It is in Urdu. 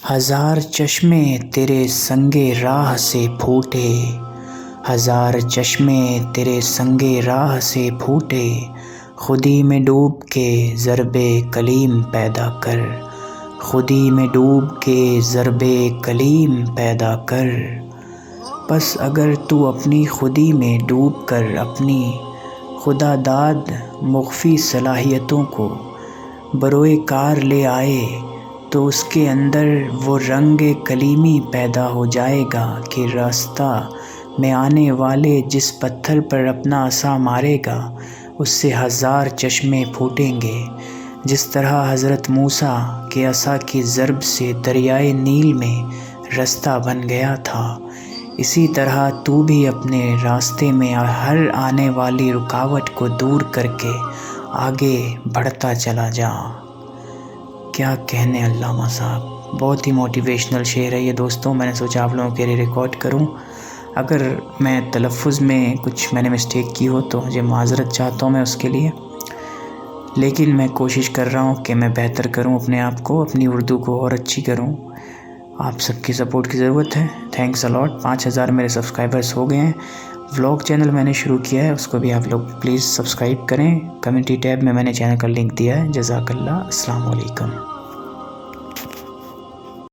ہزار چشمے تیرے سنگے راہ سے پھوٹے، ہزار چشمے تیرے سنگے راہ سے پھوٹے، خودی میں ڈوب کے ضرب کلیم پیدا کر، خودی میں ڈوب کے ضرب کلیم پیدا کر۔ پس اگر تو اپنی خودی میں ڈوب کر اپنی خدا داد مخفی صلاحیتوں کو بروئے کار لے آئے تو اس کے اندر وہ رنگ کلیمی پیدا ہو جائے گا کہ راستہ میں آنے والے جس پتھر پر اپنا عصا مارے گا اس سے ہزار چشمے پھوٹیں گے، جس طرح حضرت موسیٰ کے عصا کی ضرب سے دریائے نیل میں رستہ بن گیا تھا، اسی طرح تو بھی اپنے راستے میں ہر آنے والی رکاوٹ کو دور کر کے آگے بڑھتا چلا جا۔ کیا کہنے علامہ صاحب، بہت ہی موٹیویشنل شعر ہے یہ دوستوں، میں نے سوچا آپ لوگوں کے لیے ریکارڈ کروں۔ اگر میں تلفظ میں کچھ میں نے مسٹیک کی ہو تو مجھے معذرت چاہتا ہوں میں اس کے لیے، لیکن میں کوشش کر رہا ہوں کہ میں بہتر کروں اپنے آپ کو، اپنی اردو کو اور اچھی کروں۔ آپ سب کی سپورٹ کی ضرورت ہے، تھینکس الاٹ۔ 5000 میرے سبسکرائبرز ہو گئے ہیں۔ ولاگ چینل میں نے شروع کیا ہے، اس کو بھی آپ لوگ پلیز سبسکرائب کریں، کمیونٹی ٹیب میں نے چینل کا لنک دیا ہے۔ جزاک اللہ، السلام علیکم۔